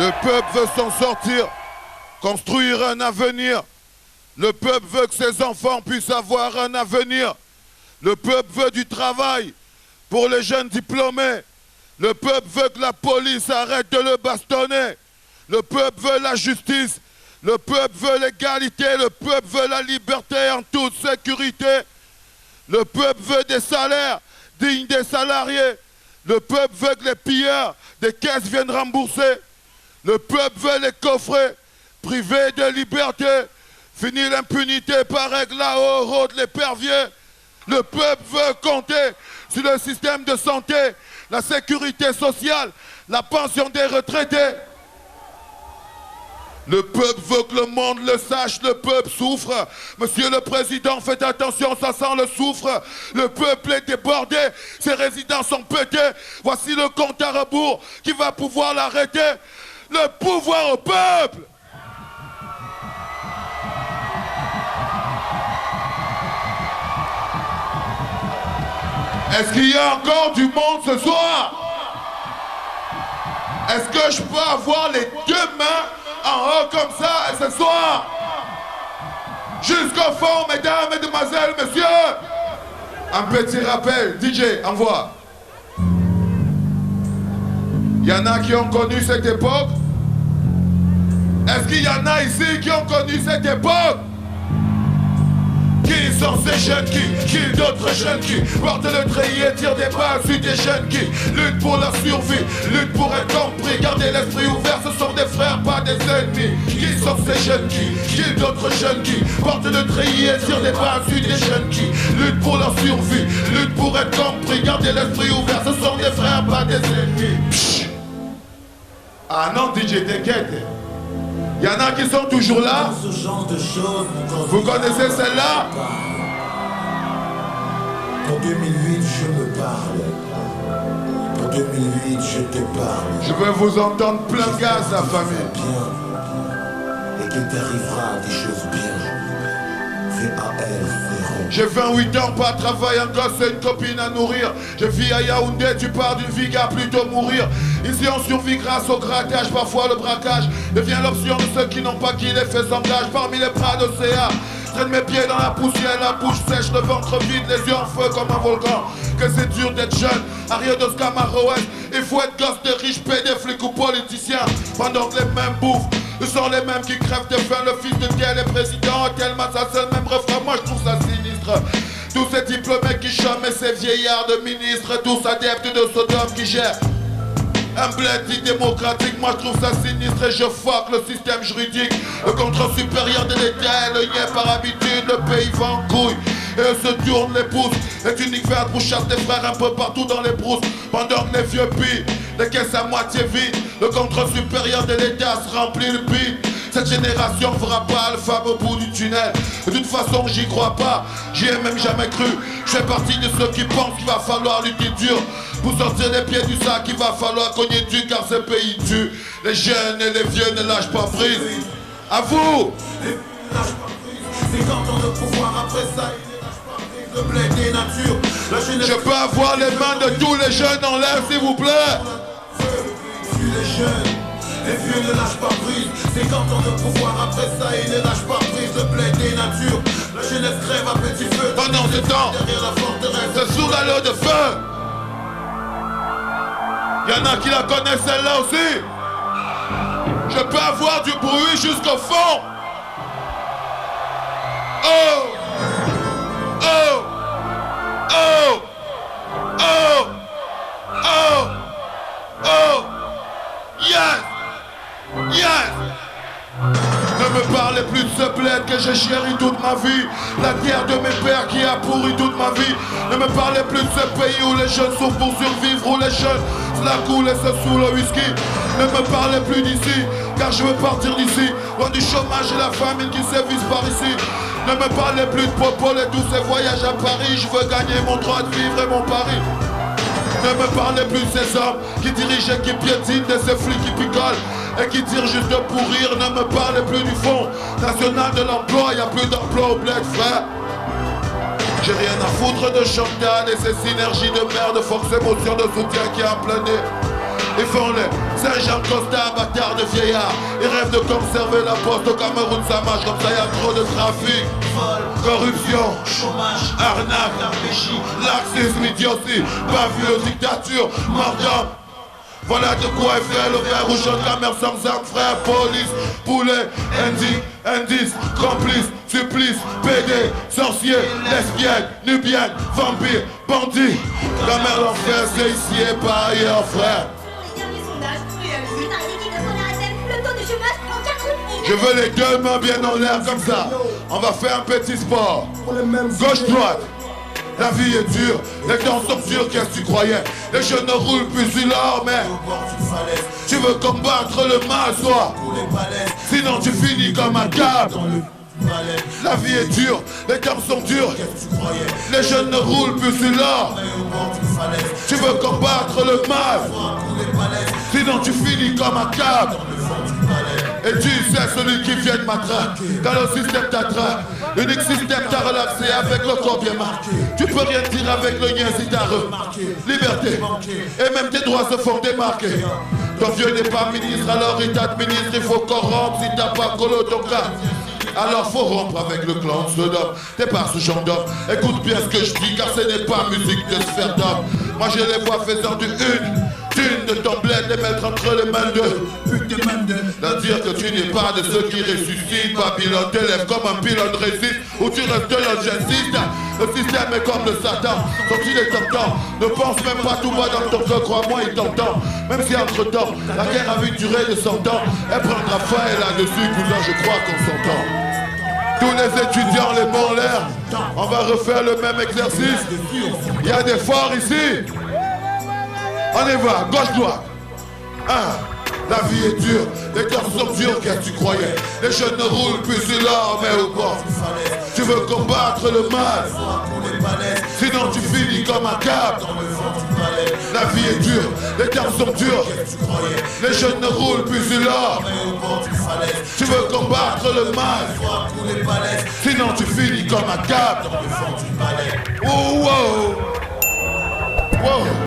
Le peuple veut s'en sortir, construire un avenir. Le peuple veut que ses enfants puissent avoir un avenir. Le peuple veut du travail pour les jeunes diplômés. Le peuple veut que la police arrête de le bastonner. Le peuple veut la justice. Le peuple veut l'égalité. Le peuple veut la liberté en toute sécurité. Le peuple veut des salaires dignes des salariés. Le peuple veut que les pilleurs des caisses viennent rembourser. Le peuple veut les coffrer, privés de liberté. Fini l'impunité par règle là-haut, rôde l'épervier. Le peuple veut compter sur le système de santé, la sécurité sociale, la pension des retraités. Le peuple veut que le monde le sache, le peuple souffre. Monsieur le Président, faites attention, ça sent le soufre. Le peuple est débordé, ses résidents sont pétés. Voici le compte à rebours qui va pouvoir l'arrêter. Le pouvoir au peuple! Est-ce qu'il y a encore du monde ce soir? Est-ce que je peux avoir les deux mains en haut comme ça ce soir? Jusqu'au fond, mesdames, mesdemoiselles, messieurs. Un petit rappel, DJ, envoie. Il y en a qui ont connu cette époque? Est-ce qu'il y en a ici qui ont connu cette époque? Qui sont ces jeunes qui d'autres jeunes qui portent le treillis et tirent des balles sur des jeunes qui luttent pour leur survie, luttent pour être compris, garder l'esprit ouvert, ce sont des frères, pas des ennemis. Qui sont ces jeunes qui d'autres jeunes qui portent le treillis et tirent des balles sur des jeunes qui luttent pour leur survie, luttent pour être compris, garder l'esprit ouvert, ce sont des frères, pas des ennemis. Psh. Ah non, DJ, t'inquiète. Il y en a qui sont toujours là. Vous connaissez celle-là? Pour 2008, je me parle. Pour 2008, je te parle. Je veux vous entendre plein de gaz, la famille. Bien. Et qu'il t'arrivera des choses bien. J'ai 28 ans, pas de travail, un gosse et une copine à nourrir. Je vis à Yaoundé, tu pars d'une vie qu'à plutôt mourir. Ici on survit grâce au craquage, parfois le braquage devient l'option de ceux qui n'ont pas qui les fait s'engage. Parmi les bras d'océan, je traîne mes pieds dans la poussière, la bouche sèche, le ventre vide, les yeux en feu comme un volcan. Que c'est dur d'être jeune, Ariados Camaroès. Il faut être gosse de riches, pédés, flics ou politiciens. Pendant que les mêmes bouffent, ce sont les mêmes qui crèvent de faim. Le fils de tel est président, tellement ça c'est le même refrain. Moi je trouve ça sinistre. Tous ces diplômés qui chôment et ces vieillards de ministres, tous adeptes de Sodome qui gèrent un bled dit démocratique, moi je trouve ça sinistre et je fuck le système juridique. Le contrôle supérieur de l'État, le niais par habitude, le pays va en couille. Et eux se tournent les pouces, les tuniques vertes pour chasser des frères un peu partout dans les brousses. Pendant que les vieux pillent, les caisses à moitié vides, le contrôle supérieur de l'État se remplit le bide. Cette génération fera pas le fameux au bout du tunnel. De toute façon j'y crois pas, j'y ai même jamais cru. Je fais partie de ceux qui pensent qu'il va falloir lutter dur. Pour sortir les pieds du sac, il va falloir cogner du car ce pays tue. Les jeunes et les vieux ne lâchent pas prise. À vous! C'est quand on a le pouvoir après ça, il ne lâche pas prise. Le blé des natures. Je peux avoir les mains de tous les jeunes en l'air s'il vous plaît. Suis les jeunes, les vieux ne lâchent pas prise. C'est quand on a le pouvoir après ça, il ne lâche pas prise. Le blé des natures. La jeunesse crève à petit feu. Pendant ce temps, derrière la forteresse, c'est sous la l'eau de feu. Y'en a qui la connaissent celle-là aussi. Je peux avoir du bruit jusqu'au fond. Oh! Oh! Oh! Oh! Oh! Oh! Yes! Yes! Ne me parlez plus de ce bled que j'ai chéri toute ma vie. La terre de mes pères qui a pourri toute ma vie. Ne me parlez plus de ce pays où les jeunes souffrent pour survivre, où les jeunes se la coulent et se sous le whisky. Ne me parlez plus d'ici, car je veux partir d'ici. Loin du chômage et la famine qui sévissent par ici. Ne me parlez plus de Popol et tous ces voyages à Paris. Je veux gagner mon droit de vivre et mon pari. Ne me parlez plus de ces hommes qui dirigent et qui piétinent, de ces flics qui picolent et qui tirent juste pour rire. Ne me parlez plus du Fonds national de l'emploi, y a plus d'emploi au bled, frère. J'ai rien à foutre de Chantal et ces synergies de merde, force émotion de soutien qui a plané. Ils font les Saint-Jean Costa, bâtard de vieillard. Ils rêvent de conserver la poste au Cameroun, ça marche comme ça, y a trop de trafic. Corruption, chômage, arnaque, laxisme, idiotie, bavure, dictature, mort d'homme. Voilà de quoi est fait le vert rouge de la mer sans armes, frère, police, poulet, indice, complice, supplice, PD, sorcier, lesbienne, nubienne, vampire, bandit. La mer l'enfer, c'est ici et pas ailleurs, frère. Je veux les deux mains bien en l'air comme ça. On va faire un petit sport. Gauche-droite. La vie est dure, les temps sont durs, qu'est-ce que tu croyais? Les jeunes ne roulent plus sur l'or, mais tu veux combattre le mal, toi. Sinon tu finis comme un câble. La vie est dure, les temps sont durs. Les jeunes ne roulent plus sur l'or. Tu veux combattre le mal. Sinon tu finis comme un câble. Et tu sais, celui qui vient de m'attraper, quand le système t'attrape, l'unique système t'a relaxé avec le corps bien marqué. Tu peux rien dire avec le lien si t'as remarqué. Liberté, et même tes droits se font démarquer. Ton vieux n'est pas ministre, alors il t'administre, il faut corrompre si t'as pas colo ton cas. Alors faut rompre avec le clan de Sodome. T'es pas ce genre d'homme. Écoute bien ce que je dis, car ce n'est pas musique de sphère d'homme. Moi je les vois faisant du thune de ton bled, les mettre entre les mains de dire que tu n'es pas de ceux qui ressuscitent. Babylone t'élève comme un pylône résiste, où tu restes de j'insiste. Le système est comme le Satan, sont-ils est tentant. Ne pense même pas tout bas dans ton cœur, crois-moi il t'entend. Même si entre temps, la guerre a vu durer de 100 ans, elle prendra fin et là-dessus, cousin, je crois qu'on s'entend. Tous les étudiants, les bons en l'air, on va refaire le même exercice. Il y a des forts ici. On y va, gauche-droite. La vie est dure, les temps sont durs, qu'est-ce que tu croyais? Les jeunes ne roulent plus sur l'or, mais au bord. Tu veux combattre le mal, sinon tu finis comme un câble. La vie est dure, les temps sont durs. Les jeunes ne roulent plus sur l'or. Tu veux combattre le mal, sinon tu finis comme un câble. Oh, wow. Wow.